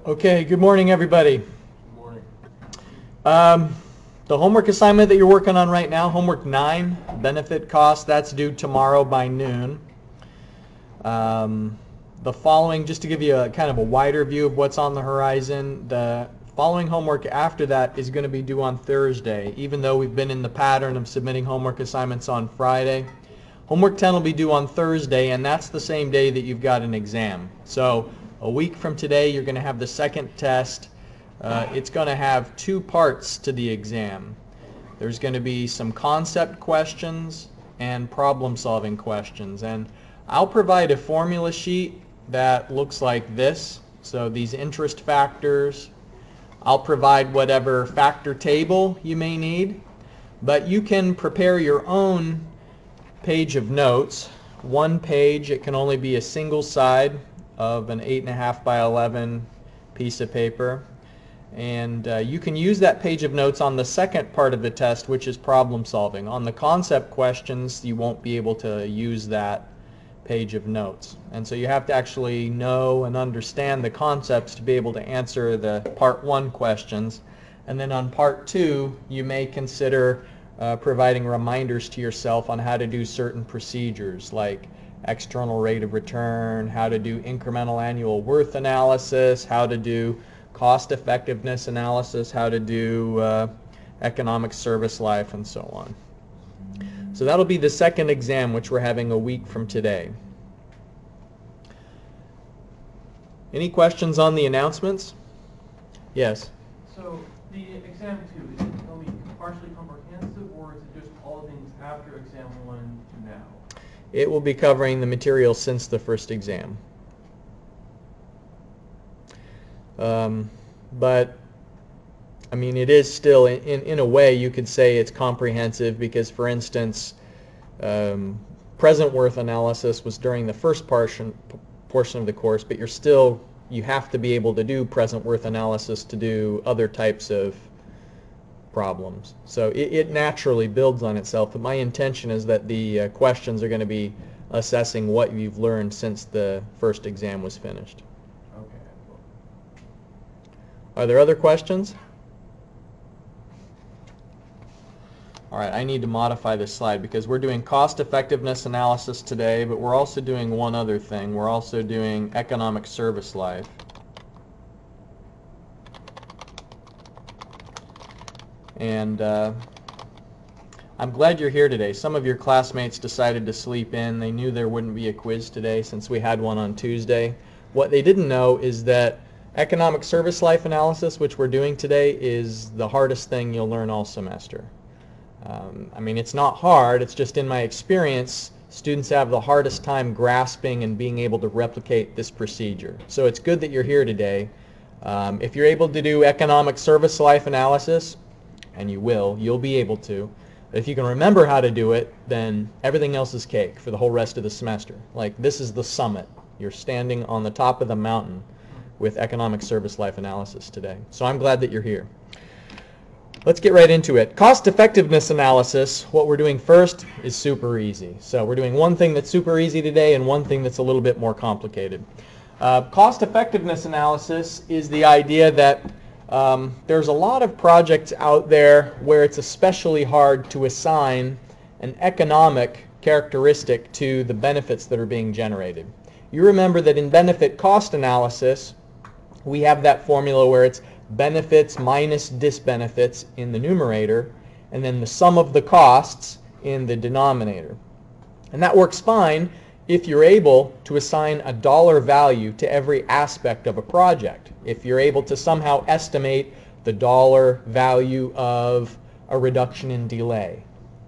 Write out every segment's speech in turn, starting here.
Okay, good morning, everybody. Good morning. The homework assignment that you're working on right now, homework 9, benefit cost, that's due tomorrow by noon. The following, just to give you a kind of a wider view of what's on the horizon, the following homework after that is going to be due on Thursday, even though we've been in the pattern of submitting homework assignments on Friday. Homework 10 will be due on Thursday, and that's the same day that you've got an exam. So a week from today, you're going to have the second test. It's going to have 2 parts to the exam. There's going to be some concept questions and problem-solving questions. And I'll provide a formula sheet that looks like this. So these interest factors. I'll provide whatever factor table you may need. But you can prepare your own page of notes. One page, it can only be a single side of an 8.5 by 11 piece of paper. And you can use that page of notes on the second part of the test, which is problem solving. On the concept questions, you won't be able to use that page of notes. And so you have to actually know and understand the concepts to be able to answer the part 1 questions. And then on part 2, you may consider providing reminders to yourself on how to do certain procedures like external rate of return, how to do incremental annual worth analysis, how to do cost effectiveness analysis, how to do economic service life, and so on. So that'll be the second exam, which we're having a week from today. Any questions on the announcements? Yes? So the exam 2, is it going to be partially comprehensive, or is it just all things after exam 1 to now? It will be covering the material since the first exam. But I mean, it is still, in a way, you could say it's comprehensive because, for instance, present worth analysis was during the first portion of the course, but you have to be able to do present worth analysis to do other types of problems. So it naturally builds on itself, but my intention is that the questions are going to be assessing what you've learned since the first exam was finished. Okay. Are there other questions? All right, I need to modify this slide because we're doing cost effectiveness analysis today, but we're also doing one other thing. We're also doing economic service life. And I'm glad you're here today. Some of your classmates decided to sleep in. They knew there wouldn't be a quiz today since we had one on Tuesday. What they didn't know is that economic service life analysis, which we're doing today, is the hardest thing you'll learn all semester. I mean, it's not hard. It's just, in my experience, students have the hardest time grasping and being able to replicate this procedure. So it's good that you're here today. If you're able to do economic service life analysis, and you'll be able to. But if you can remember how to do it, then everything else is cake for the whole rest of the semester. Like, this is the summit. You're standing on the top of the mountain with economic service life analysis today. So I'm glad that you're here. Let's get right into it. Cost effectiveness analysis, what we're doing first, is super easy. So we're doing one thing that's super easy today and one thing that's a little bit more complicated. Cost effectiveness analysis is the idea that there's a lot of projects out there where it's especially hard to assign an economic characteristic to the benefits that are being generated. You remember that in benefit cost analysis, we have that formula where it's benefits minus disbenefits in the numerator, and then the sum of the costs in the denominator. And that works fine if you're able to assign a dollar value to every aspect of a project. If you're able to somehow estimate the dollar value of a reduction in delay,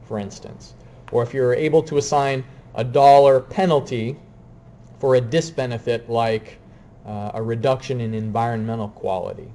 for instance. Or if you're able to assign a dollar penalty for a disbenefit like a reduction in environmental quality.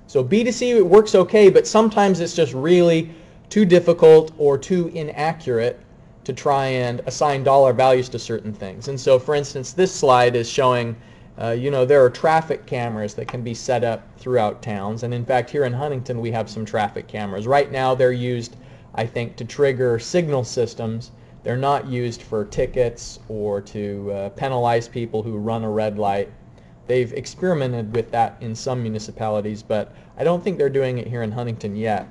So B2C, it works okay, but sometimes it's just really too difficult or too inaccurate to try and assign dollar values to certain things. And so, for instance, this slide is showing, there are traffic cameras that can be set up throughout towns. And in fact, here in Huntington, we have some traffic cameras. Right now, they're used, I think, to trigger signal systems. They're not used for tickets or to penalize people who run a red light. They've experimented with that in some municipalities, but I don't think they're doing it here in Huntington yet.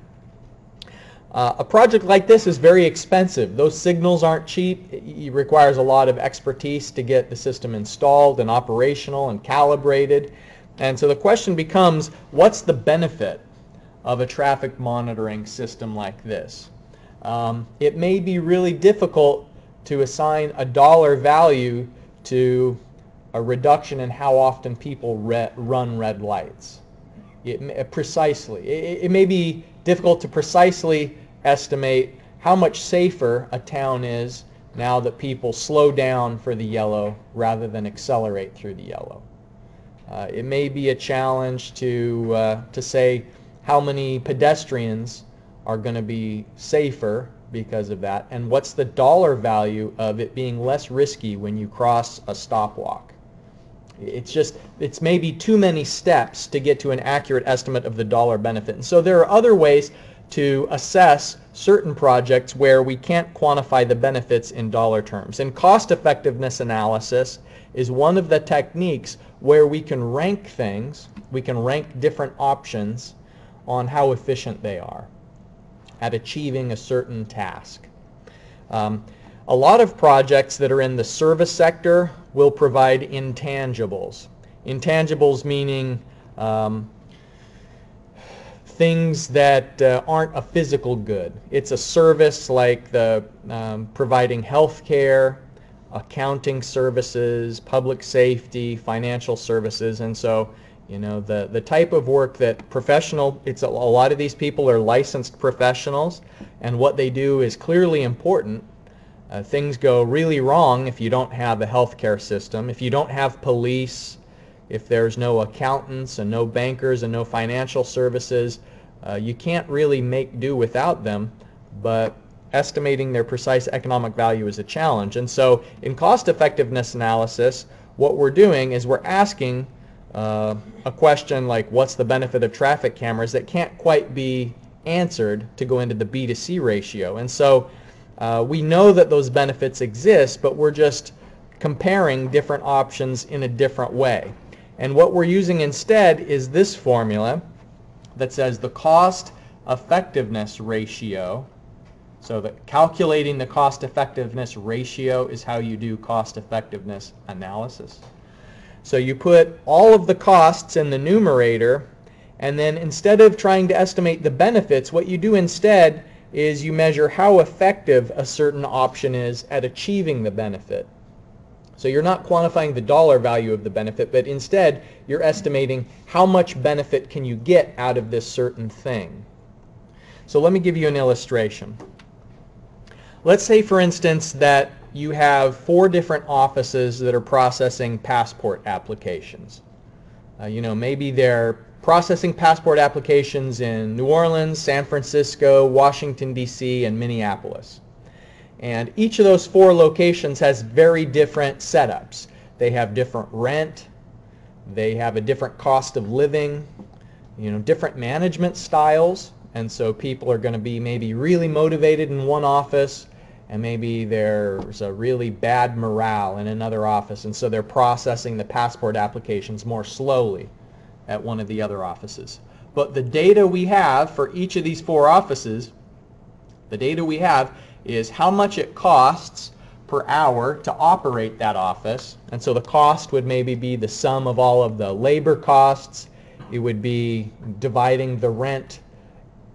A project like this is very expensive. Those signals aren't cheap. It requires a lot of expertise to get the system installed and operational and calibrated. And so the question becomes, what's the benefit of a traffic monitoring system like this? It may be really difficult to assign a dollar value to a reduction in how often people run red lights. Precisely. It may be difficult to precisely estimate how much safer a town is now that people slow down for the yellow rather than accelerate through the yellow. It may be a challenge to say how many pedestrians are going to be safer because of that, and what's the dollar value of it being less risky when you cross a stop walk. It's maybe too many steps to get to an accurate estimate of the dollar benefit. And so there are other ways to assess certain projects where we can't quantify the benefits in dollar terms. And cost effectiveness analysis is one of the techniques where we can rank things, we can rank different options on how efficient they are at achieving a certain task. A lot of projects that are in the service sector will provide intangibles. Intangibles meaning things that aren't a physical good. It's a service like the providing health care, accounting services, public safety, financial services, and so the type of work that a lot of these people are licensed professionals, and what they do is clearly important. Things go really wrong if you don't have a healthcare system, if you don't have police, if there's no accountants and no bankers and no financial services. You can't really make do without them, but estimating their precise economic value is a challenge. And so in cost effectiveness analysis, what we're doing is we're asking a question like, what's the benefit of traffic cameras, that can't quite be answered to go into the B to C ratio. And so we know that those benefits exist, but we're just comparing different options in a different way. And what we're using instead is this formula that says the cost effectiveness ratio. So calculating the cost effectiveness ratio is how you do cost effectiveness analysis. So you put all of the costs in the numerator, and then instead of trying to estimate the benefits, what you do instead is you measure how effective a certain option is at achieving the benefit. So you're not quantifying the dollar value of the benefit, but instead you're estimating how much benefit can you get out of this certain thing. So let me give you an illustration. Let's say, for instance, that you have 4 different offices that are processing passport applications. Maybe they're processing passport applications in New Orleans, San Francisco, Washington, D.C., and Minneapolis. And each of those 4 locations has very different setups. They have different rent, they have a different cost of living, different management styles, and so people are going to be maybe really motivated in one office, and maybe there's a really bad morale in another office, and so they're processing the passport applications more slowly at one of the other offices. But the data we have for each of these 4 offices, the data we have is how much it costs per hour to operate that office. And so the cost would maybe be the sum of all of the labor costs. It would be dividing the rent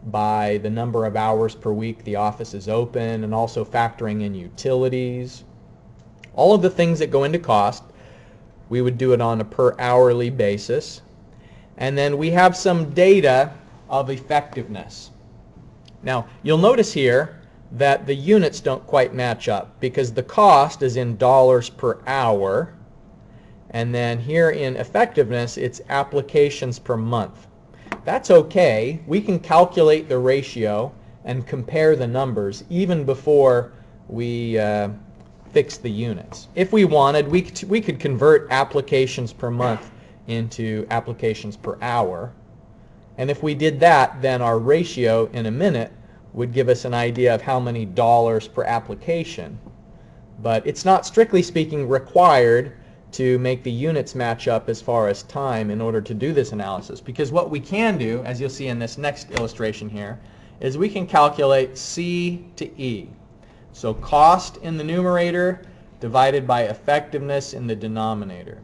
by the number of hours per week the office is open, and also factoring in utilities. All of the things that go into cost, we would do it on a per hourly basis. And then we have some data of effectiveness. Now, you'll notice here that the units don't quite match up, because the cost is in dollars per hour, and then here in effectiveness it's applications per month. That's okay. We can calculate the ratio and compare the numbers even before we fix the units. If we wanted, we could convert applications per month into applications per hour, and if we did that, then our ratio in a minute would give us an idea of how many dollars per application. But it's not, strictly speaking, required to make the units match up as far as time in order to do this analysis. Because what we can do, as you'll see in this next illustration here, is we can calculate C to E. So cost in the numerator divided by effectiveness in the denominator.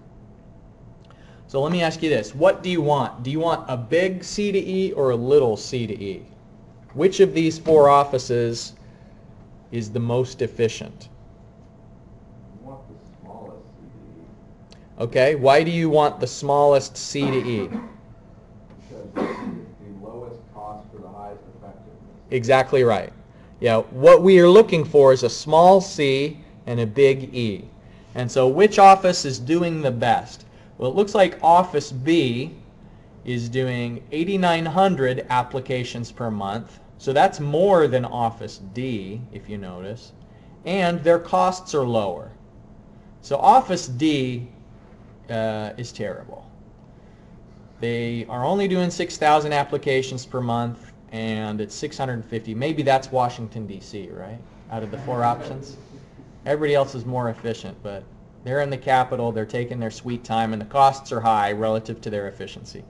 So let me ask you this. What do you want? Do you want a big C to E or a little C to E? Which of these four offices is the most efficient? You want the smallest C to E. Okay, why do you want the smallest C to E? Because it's the lowest cost for the highest effectiveness. Exactly right. Yeah, what we are looking for is a small c and a big E. And so which office is doing the best? Well, it looks like Office B is doing 8,900 applications per month. So that's more than Office D, if you notice. And their costs are lower. So Office D is terrible. They are only doing 6,000 applications per month, and it's 650. Maybe that's Washington, D.C., right? Out of the four options. Everybody else is more efficient, but they're in the capital, they're taking their sweet time, and the costs are high relative to their efficiency.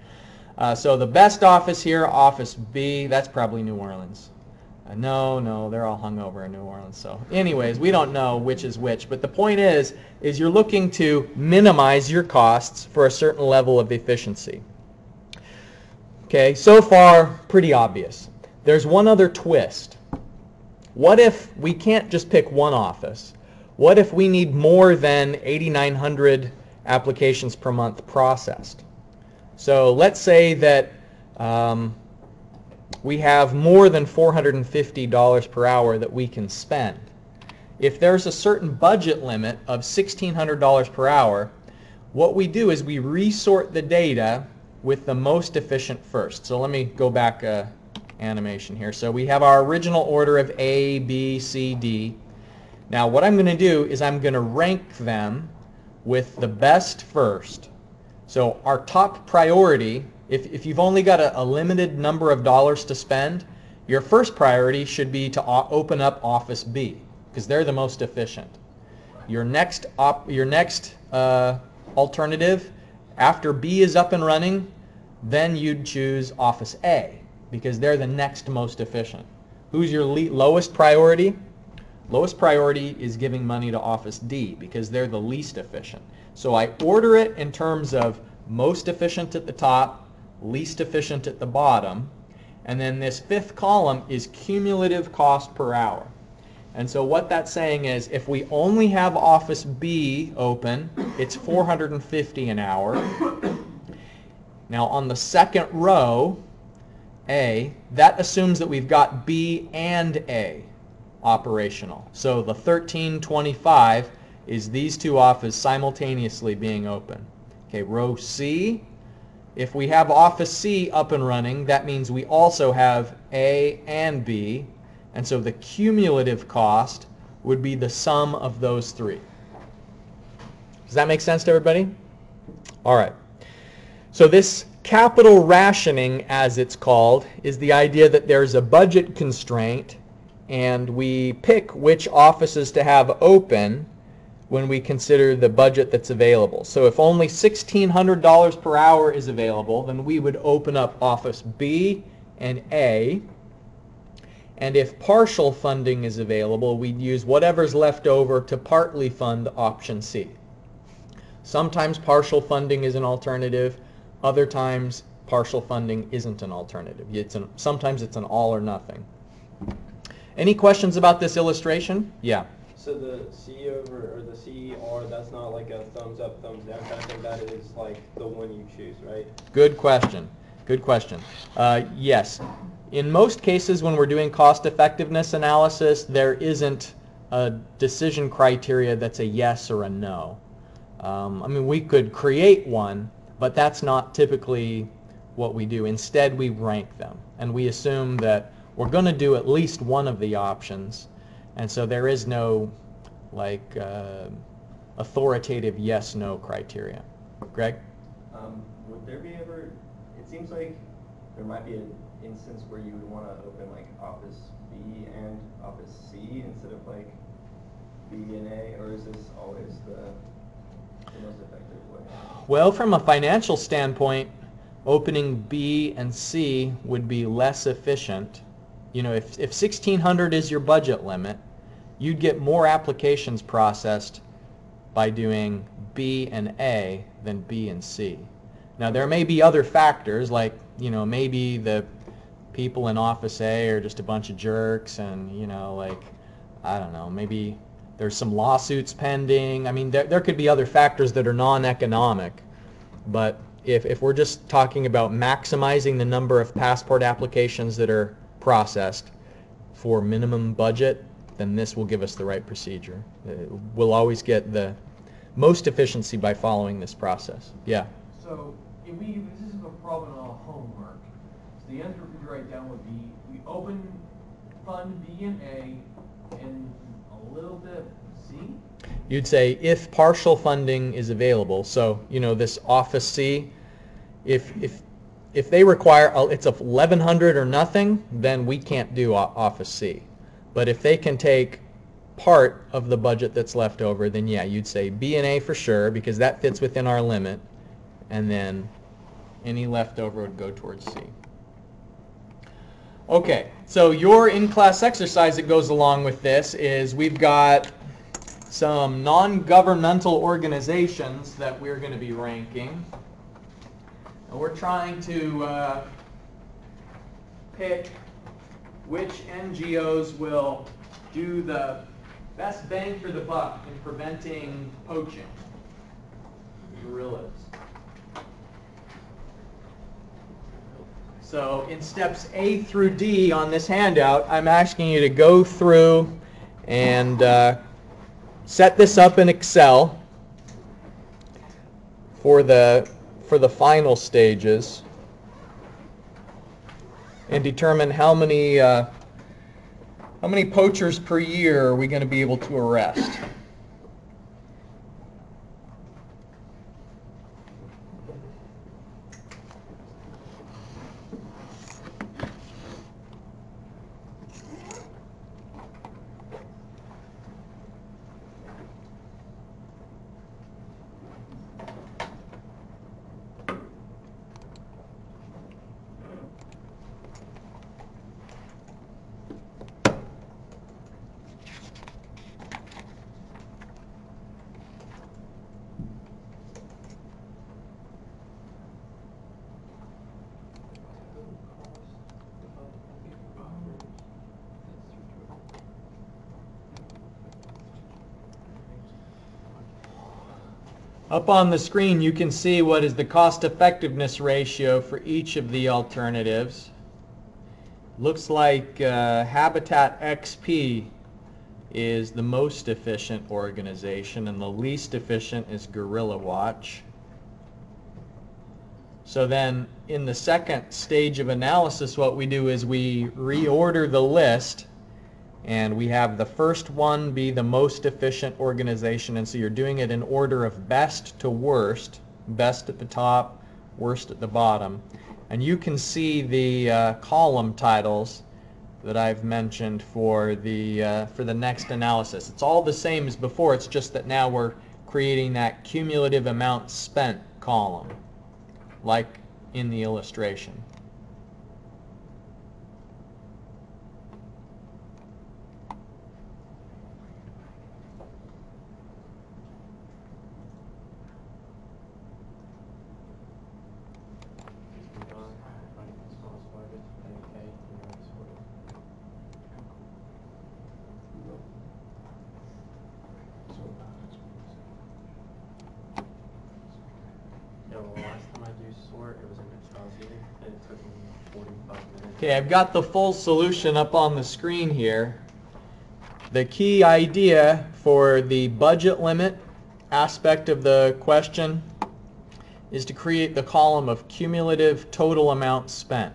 So the best office here, Office B, that's probably New Orleans. No, they're all hungover in New Orleans. So anyways, we don't know which is which, but the point is you're looking to minimize your costs for a certain level of efficiency. Okay, so far, pretty obvious. There's one other twist. What if we can't just pick one office? What if we need more than 8,900 applications per month processed? So let's say that we have more than $450 per hour that we can spend. If there's a certain budget limit of $1,600 per hour, what we do is we resort the data with the most efficient first. So let me go back animation here. So we have our original order of A, B, C, D. Now what I'm going to do is I'm going to rank them with the best first. So our top priority, if you've only got a limited number of dollars to spend, your first priority should be to open up Office B, because they're the most efficient. Your next alternative, after B is up and running, then you'd choose Office A, because they're the next most efficient. Who's your lowest priority? Lowest priority is giving money to Office D, because they're the least efficient. So I order it in terms of most efficient at the top, least efficient at the bottom, and then this fifth column is cumulative cost per hour. And so what that's saying is if we only have Office B open, it's $450 an hour. Now on the second row, A, that assumes that we've got B and A operational. So the 1325 is these two offices simultaneously being open. Okay, row C, if we have Office C up and running, that means we also have A and B, and so the cumulative cost would be the sum of those three. Does that make sense to everybody? All right. So this capital rationing, as it's called, is the idea that there's a budget constraint and we pick which offices to have open when we consider the budget that's available. So if only $1,600 per hour is available, then we would open up Office B and A. And if partial funding is available, we'd use whatever's left over to partly fund option C. Sometimes partial funding is an alternative. Other times partial funding isn't an alternative. Sometimes it's an all or nothing. Any questions about this illustration? Yeah. So the C over or the CER, that's not like a thumbs up, thumbs down kind of thing. That is like the one you choose, right? Good question. Good question. Yes. In most cases when we're doing cost effectiveness analysis, there isn't a decision criteria that's a yes or a no. I mean, we could create one, but that's not typically what we do. Instead, we rank them, and we assume that we're going to do at least one of the options, and so there is no like authoritative yes/no criteria. Greg? Would there be ever, it seems like there might be an instance where you would want to open like Office B and Office C instead of like B and A, or is this always the... the most effective way? Well, from a financial standpoint, opening B and C would be less efficient. You know, if 1,600 is your budget limit, you'd get more applications processed by doing B and A than B and C. Now, there may be other factors, like, you know, maybe the people in Office A are just a bunch of jerks, and, you know, like, I don't know, maybe there's some lawsuits pending. I mean, there could be other factors that are non-economic. But if we're just talking about maximizing the number of passport applications that are processed for minimum budget, then this will give us the right procedure. We'll always get the most efficiency by following this process. Yeah? So if this is a problem in our homework, so the answer we write down would be, we open fund B and A and a little bit of C? You'd say if partial funding is available. So, you know, this Office C, if they require, it's 1,100 or nothing, then we can't do Office C. But if they can take part of the budget that's left over, then yeah, you'd say B and A for sure, because that fits within our limit, and then any leftover would go towards C. Okay, so your in-class exercise that goes along with this is we've got some non-governmental organizations that we're going to be ranking. And we're trying to pick which NGOs will do the best bang for the buck in preventing poaching. Guerrillas. So in steps A through D on this handout, I'm asking you to go through and set this up in Excel for the final stages and determine how many poachers per year are we going to be able to arrest. Up on the screen you can see what is the cost effectiveness ratio for each of the alternatives. Looks like Habitat XP is the most efficient organization and the least efficient is Guerrilla Watch. So then in the second stage of analysis what we do is we reorder the list, and we have the first one be the most efficient organization, and so you're doing it in order of best to worst, best at the top, worst at the bottom. And you can see the column titles that I've mentioned for the next analysis. It's all the same as before, it's just that now we're creating that cumulative amount spent column, like in the illustration. Okay, I've got the full solution up on the screen here. The key idea for the budget limit aspect of the question is to create the column of cumulative total amount spent.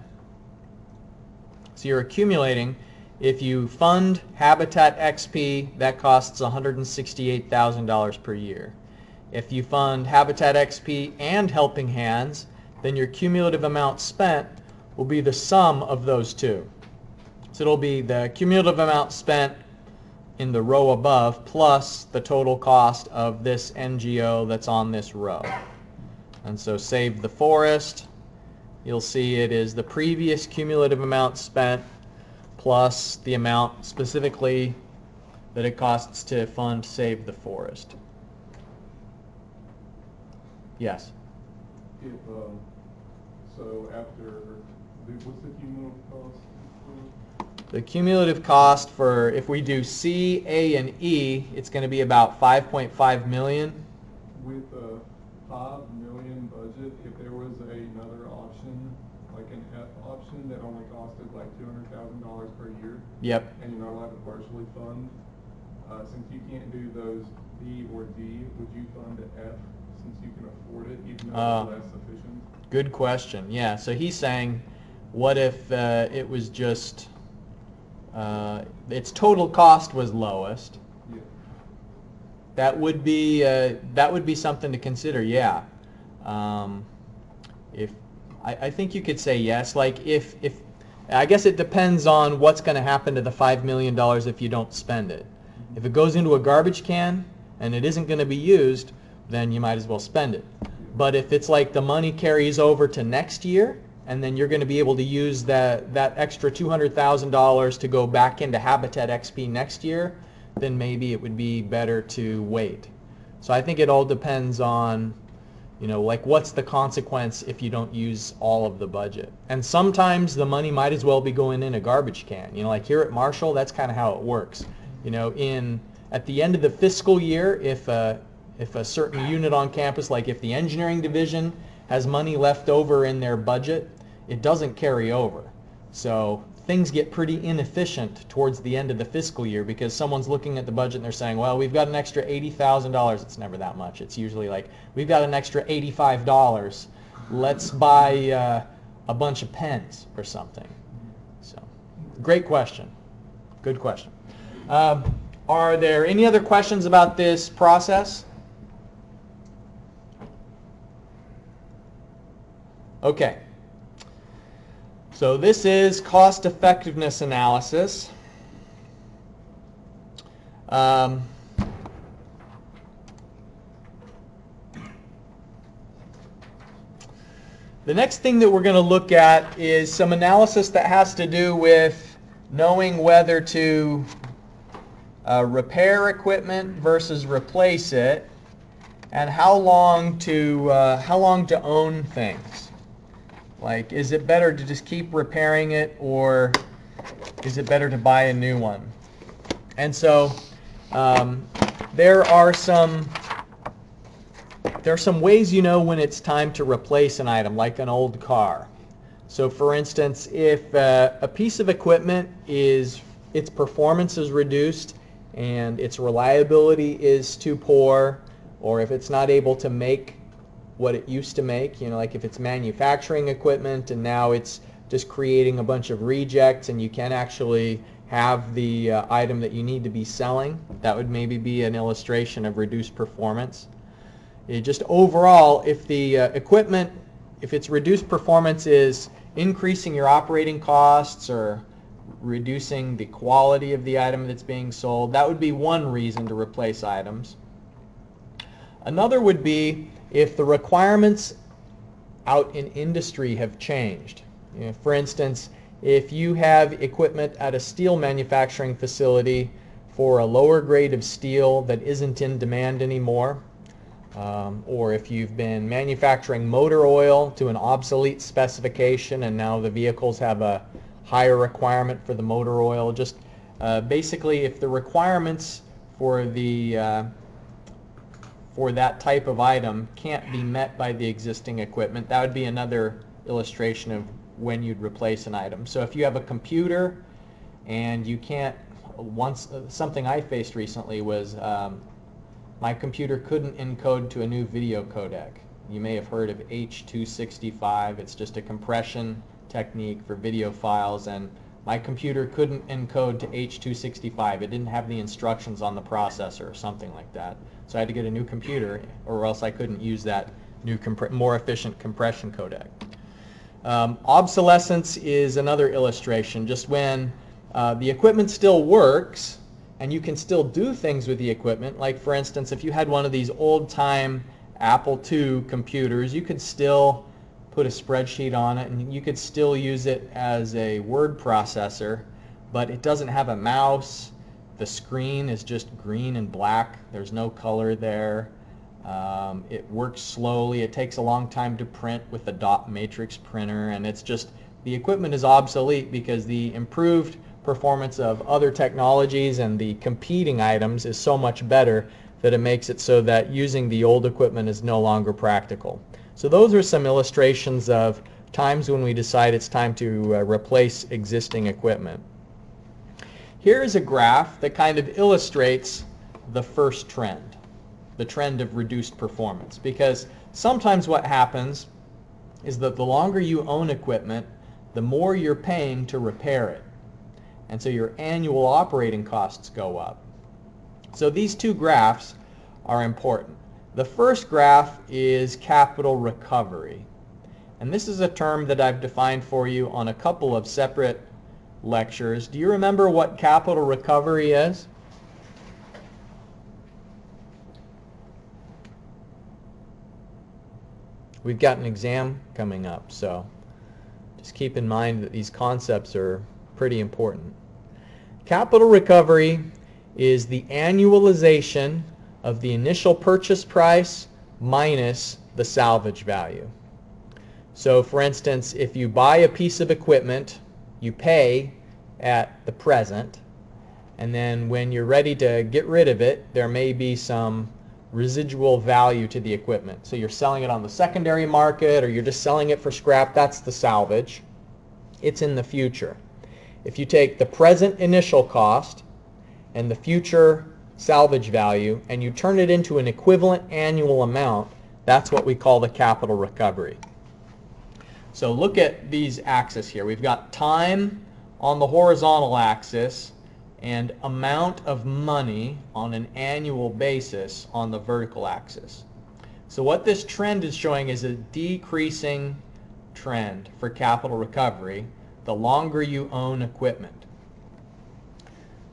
So you're accumulating, if you fund Habitat XP, that costs $168,000 per year. If you fund Habitat XP and Helping Hands, then your cumulative amount spent will be the sum of those two. So it'll be the cumulative amount spent in the row above plus the total cost of this NGO that's on this row. And so save the forest. You'll see it is the previous cumulative amount spent plus the amount specifically that it costs to fund Save the Forest. Yes? If, so after, what's the cumulative cost? The cumulative cost for, if we do C, A, and E, it's going to be about 5.5 million. With a 5 million budget, if there was another option, like an F option that only costed like $200,000 per year, Yep. and you're not allowed to partially fund, since you can't do those B or D, would you fund F since you can afford it, even though it's less efficient? Good question. Yeah, so he's saying, what if it was just, its total cost was lowest? Yeah. That would be something to consider. Yeah. If I think you could say yes. Like if I guess it depends on what's going to happen to the $5 million if you don't spend it. If it goes into a garbage can and it isn't going to be used, then you might as well spend it. But if it's like the money carries over to next year, and then you're going to be able to use that extra $200,000 to go back into Habitat XP next year, then maybe it would be better to wait. So I think it all depends on, like what's the consequence if you don't use all of the budget. And sometimes the money might as well be going in a garbage can. Like here at Marshall, that's kind of how it works. At the end of the fiscal year, if a certain unit on campus, like if the engineering division has money left over in their budget, it doesn't carry over. So things get pretty inefficient towards the end of the fiscal year because someone's looking at the budget and they're saying, well, we've got an extra $80,000. It's never that much. It's usually like, we've got an extra $85. Let's buy a bunch of pens or something. So, great question. Good question. Are there any other questions about this process? Okay. So this is cost effectiveness analysis. The next thing that we're going to look at is some analysis that has to do with knowing whether to repair equipment versus replace it, and how long to own things. Like, is it better to just keep repairing it, or is it better to buy a new one? And so there are some ways when it's time to replace an item, like an old car. So for instance, if a piece of equipment its performance is reduced and its reliability is too poor, or if it's not able to make what it used to make, like if it's manufacturing equipment and now it's just creating a bunch of rejects and you can't actually have the item that you need to be selling, that would maybe be an illustration of reduced performance. Just overall, if the equipment, if its reduced performance is increasing your operating costs or reducing the quality of the item that's being sold, that would be one reason to replace items. Another would be if the requirements out in industry have changed. For instance, if you have equipment at a steel manufacturing facility for a lower grade of steel that isn't in demand anymore, or if you've been manufacturing motor oil to an obsolete specification and now the vehicles have a higher requirement for the motor oil, just basically if the requirements for that type of item can't be met by the existing equipment, that would be another illustration of when you'd replace an item. So if you have a computer and you can't, something I faced recently was my computer couldn't encode to a new video codec. You may have heard of H.265. It's just a compression technique for video files, and my computer couldn't encode to H.265. It didn't have the instructions on the processor or something like that. So I had to get a new computer, or else I couldn't use that new more efficient compression codec. Obsolescence is another illustration. Just when the equipment still works, and you can still do things with the equipment. Like, for instance, if you had one of these old-time Apple II computers, you could still put a spreadsheet on it, and you could still use it as a word processor, but it doesn't have a mouse. The screen is just green and black. There's no color there. It works slowly. It takes a long time to print with the dot matrix printer, and it's just, the equipment is obsolete because the improved performance of other technologies and the competing items is so much better that it makes it so that using the old equipment is no longer practical. So those are some illustrations of times when we decide it's time to replace existing equipment. Here is a graph that kind of illustrates the first trend, the trend of reduced performance, because sometimes what happens is that the longer you own equipment, the more you're paying to repair it. And so your annual operating costs go up. So these two graphs are important. The first graph is capital recovery. And this is a term that I've defined for you on a couple of separate lectures. Do you remember what capital recovery is? We've got an exam coming up, so just keep in mind that these concepts are pretty important. Capital recovery is the annualization of the initial purchase price minus the salvage value. So for instance, if you buy a piece of equipment, you pay at the present, and then when you're ready to get rid of it, there may be some residual value to the equipment. So you're selling it on the secondary market, or you're just selling it for scrap. That's the salvage. It's in the future. If you take the present initial cost and the future salvage value and you turn it into an equivalent annual amount, that's what we call the capital recovery. So look at these axes here. We've got time on the horizontal axis and amount of money on an annual basis on the vertical axis. So what this trend is showing is a decreasing trend for capital recovery the longer you own equipment.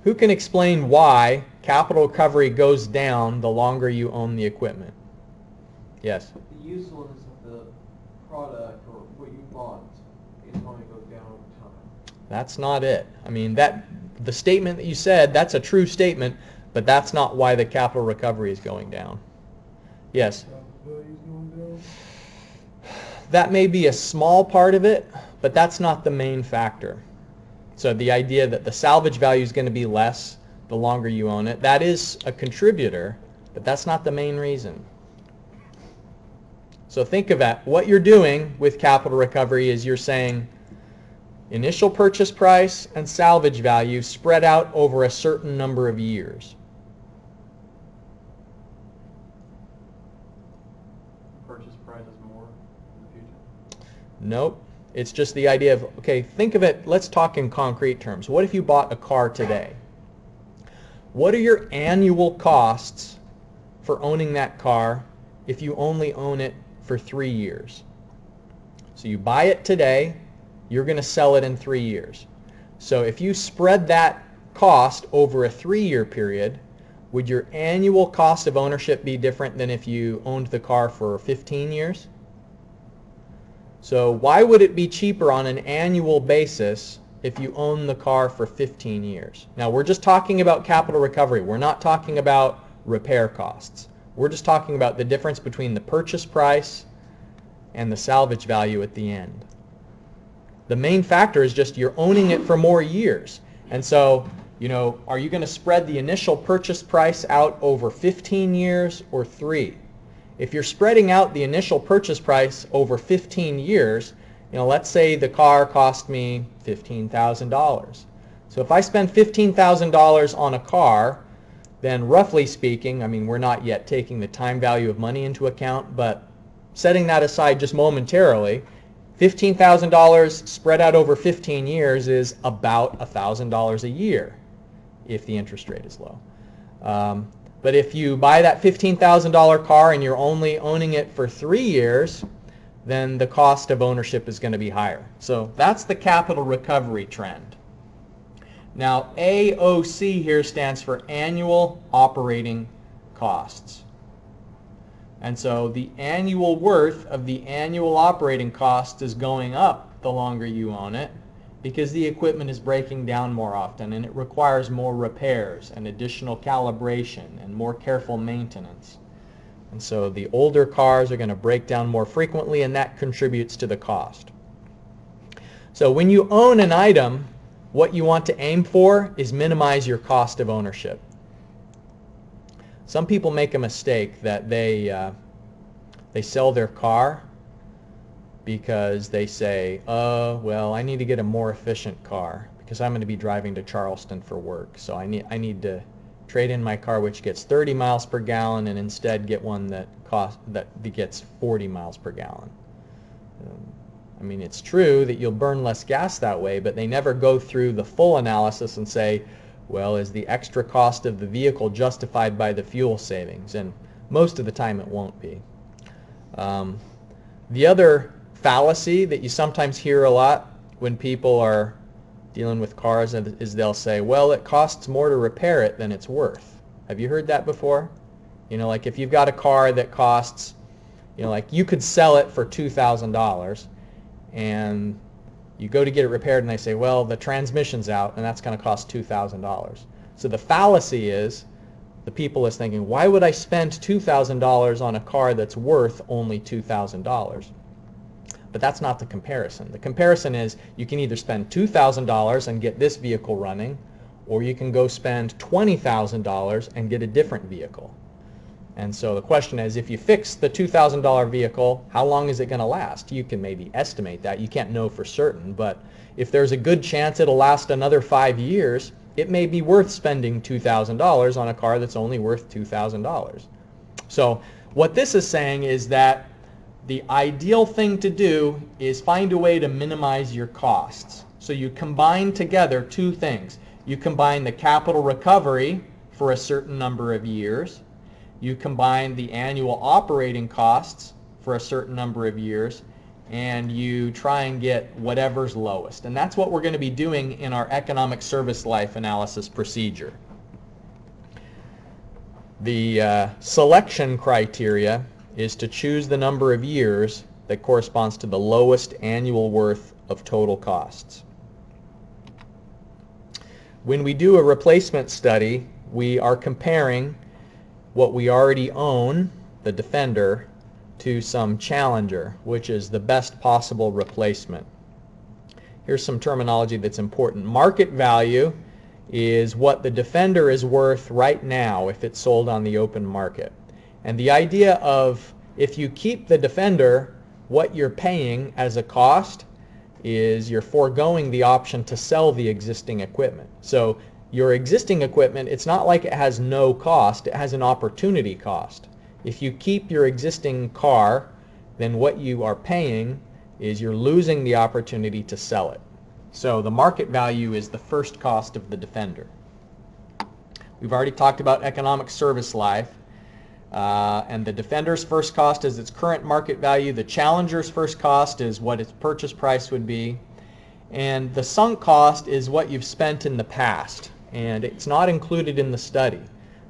Who can explain why capital recovery goes down the longer you own the equipment? Yes? The usefulness of the product or what you bought is going to go down over time. That's not it. I mean, the statement that you said, that's a true statement, but that's not why the capital recovery is going down. Yes? That may be a small part of it, but that's not the main factor. So the idea that the salvage value is going to be less the longer you own it, that is a contributor, but that's not the main reason. So think of that. What you're doing with capital recovery is you're saying initial purchase price and salvage value spread out over a certain number of years. Purchase price is more in the future? Nope. It's just the idea of, okay, think of it, let's talk in concrete terms. What if you bought a car today? What are your annual costs for owning that car if you only own it for 3 years? So you buy it today, you're going to sell it in 3 years. So if you spread that cost over a 3-year period, would your annual cost of ownership be different than if you owned the car for 15 years? So why would it be cheaper on an annual basis if you own the car for 15 years? Now we're just talking about capital recovery. We're not talking about repair costs. We're just talking about the difference between the purchase price and the salvage value at the end. The main factor is just you're owning it for more years. And so, you know, are you going to spread the initial purchase price out over 15 years or 3? If you're spreading out the initial purchase price over 15 years, you know, let's say the car cost me $15,000. So if I spend $15,000 on a car, then roughly speaking, I mean, we're not yet taking the time value of money into account, but setting that aside just momentarily, $15,000 spread out over 15 years is about $1,000 a year if the interest rate is low. But if you buy that $15,000 car and you're only owning it for 3 years, then the cost of ownership is going to be higher. So that's the capital recovery trend. Now, AOC here stands for annual operating costs. And so the annual worth of the annual operating costs is going up the longer you own it, because the equipment is breaking down more often and it requires more repairs and additional calibration and more careful maintenance. And so the older cars are going to break down more frequently, and that contributes to the cost. So when you own an item, what you want to aim for is minimize your cost of ownership. Some people make a mistake that they sell their car because they say, oh, well, I need to get a more efficient car because I'm going to be driving to Charleston for work. So I need to trade in my car, which gets 30 miles per gallon, and instead get one that gets 40 miles per gallon. I mean, it's true that you'll burn less gas that way, but they never go through the full analysis and say, well, is the extra cost of the vehicle justified by the fuel savings? And most of the time it won't be. The other fallacy that you sometimes hear a lot when people are dealing with cars is they'll say, well, it costs more to repair it than it's worth. Have you heard that before? You know, like if you've got a car that costs, you know, like you could sell it for $2,000 and you go to get it repaired and they say, well, the transmission's out and that's going to cost $2,000. So the fallacy is the people is thinking, why would I spend $2,000 on a car that's worth only $2,000? But that's not the comparison. The comparison is you can either spend $2,000 and get this vehicle running, or you can go spend $20,000 and get a different vehicle. And so the question is, if you fix the $2,000 vehicle, how long is it going to last? You can maybe estimate that. You can't know for certain, but if there's a good chance it'll last another 5 years, it may be worth spending $2,000 on a car that's only worth $2,000. So what this is saying is that the ideal thing to do is find a way to minimize your costs. So you combine together two things. You combine the capital recovery for a certain number of years. You combine the annual operating costs for a certain number of years, and you try and get whatever's lowest. And that's what we're going to be doing in our economic service life analysis procedure. The selection criteria is to choose the number of years that corresponds to the lowest annual worth of total costs. When we do a replacement study, we are comparing what we already own, the Defender, to some Challenger, which is the best possible replacement. Here's some terminology that's important. Market value is what the Defender is worth right now if it's sold on the open market. And the idea of if you keep the Defender, what you're paying as a cost is you're foregoing the option to sell the existing equipment. So your existing equipment, it's not like it has no cost, it has an opportunity cost. If you keep your existing car, then what you are paying is you're losing the opportunity to sell it. So the market value is the first cost of the Defender. We've already talked about economic service life. And the Defender's first cost is its current market value. The Challenger's first cost is what its purchase price would be. And the sunk cost is what you've spent in the past. And it's not included in the study.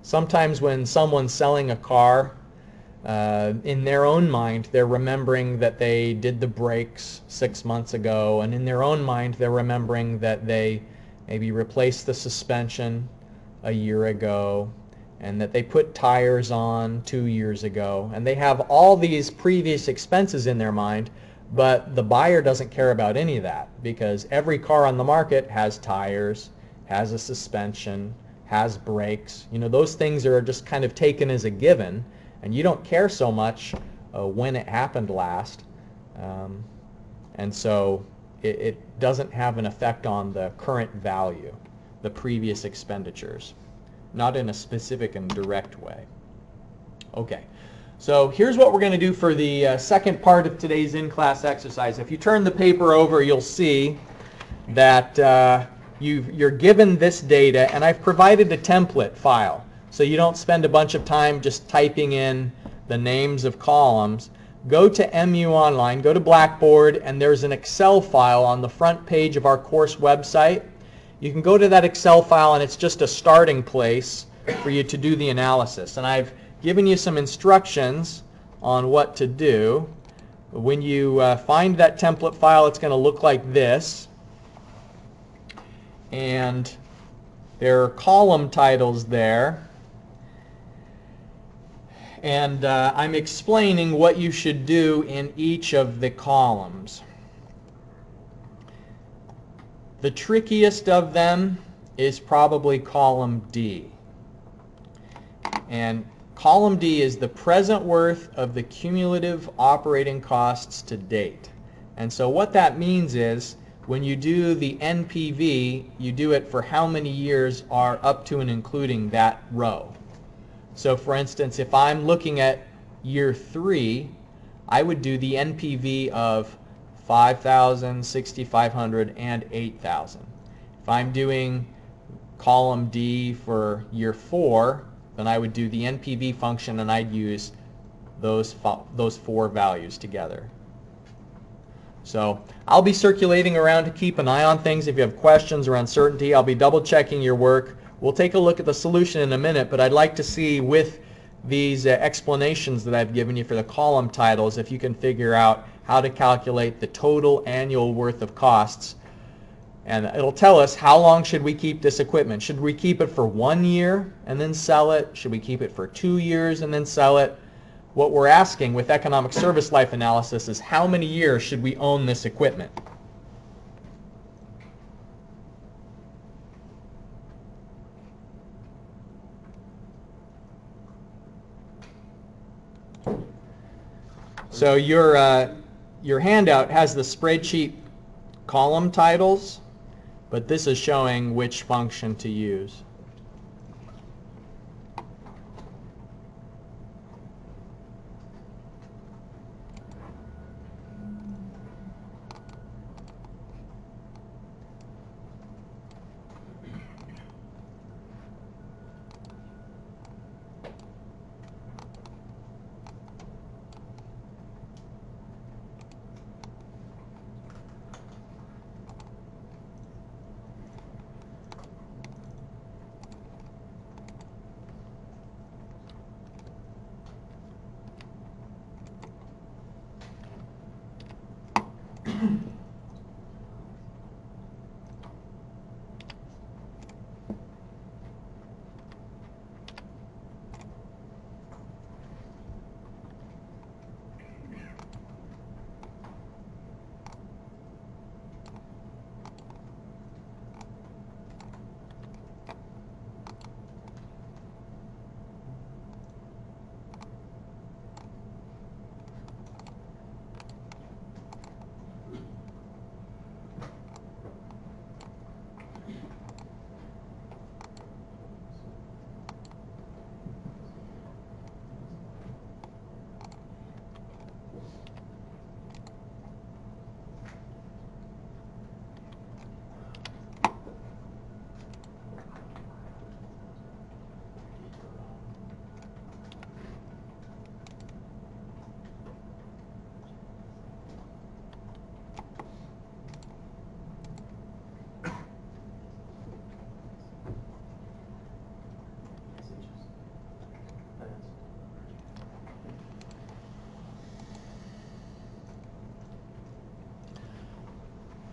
Sometimes when someone's selling a car, in their own mind, they're remembering that they did the brakes 6 months ago. And in their own mind, they're remembering that they maybe replaced the suspension a year ago, and that they put tires on 2 years ago, and they have all these previous expenses in their mind, but the buyer doesn't care about any of that because every car on the market has tires, has a suspension, has brakes. You know, those things are just kind of taken as a given, and you don't care so much when it happened last, and so it doesn't have an effect on the current value, the previous expenditures. Not in a specific and direct way. Okay, so here's what we're going to do for the second part of today's in-class exercise. If you turn the paper over, you'll see that you're given this data, and I've provided a template file, so you don't spend a bunch of time just typing in the names of columns. Go to MU Online, go to Blackboard, and there's an Excel file on the front page of our course website. you can go to that Excel file and it's just a starting place for you to do the analysis. And I've given you some instructions on what to do. When you find that template file, it's going to look like this. And there are column titles there. And I'm explaining what you should do in each of the columns. The trickiest of them is probably column D. And column D is the present worth of the cumulative operating costs to date. And so what that means is when you do the NPV, you do it for how many years are up to and including that row. So for instance, if I'm looking at year 3, I would do the NPV of 5,000, 6,500, and 8,000. If I'm doing column D for year 4, then I would do the NPV function and I'd use those 4 values together. So I'll be circulating around to keep an eye on things. If you have questions or uncertainty, I'll be double checking your work. We'll take a look at the solution in a minute, but I'd like to see with these explanations that I've given you for the column titles, if you can figure out how to calculate the total annual worth of costs. And it'll tell us how long should we keep this equipment. Should we keep it for 1 year and then sell it? Should we keep it for 2 years and then sell it? What we're asking with economic service life analysis is how many years should we own this equipment? So your handout has the spreadsheet column titles, but this is showing which function to use.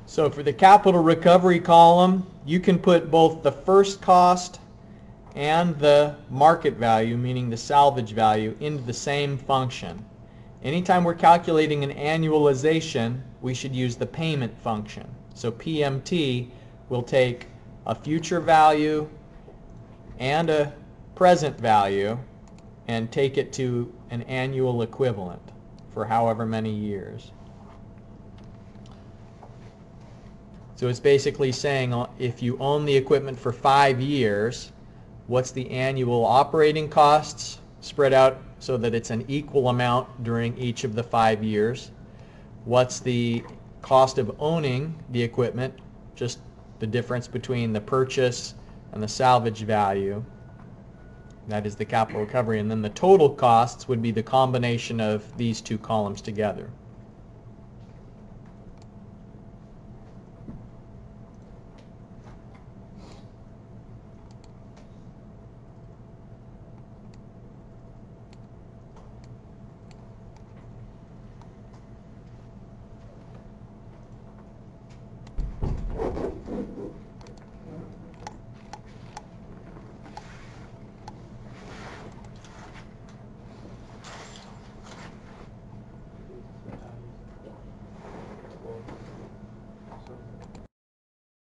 So for the capital recovery column, you can put both the first cost and the market value, meaning the salvage value, into the same function. Anytime we're calculating an annualization, we should use the payment function. So PMT will take a future value and a present value and take it to an annual equivalent for however many years. So it's basically saying if you own the equipment for 5 years, what's the annual operating costs spread out so that it's an equal amount during each of the 5 years? What's the cost of owning the equipment, just the difference between the purchase and the salvage value? That is the capital recovery. And then the total costs would be the combination of these two columns together.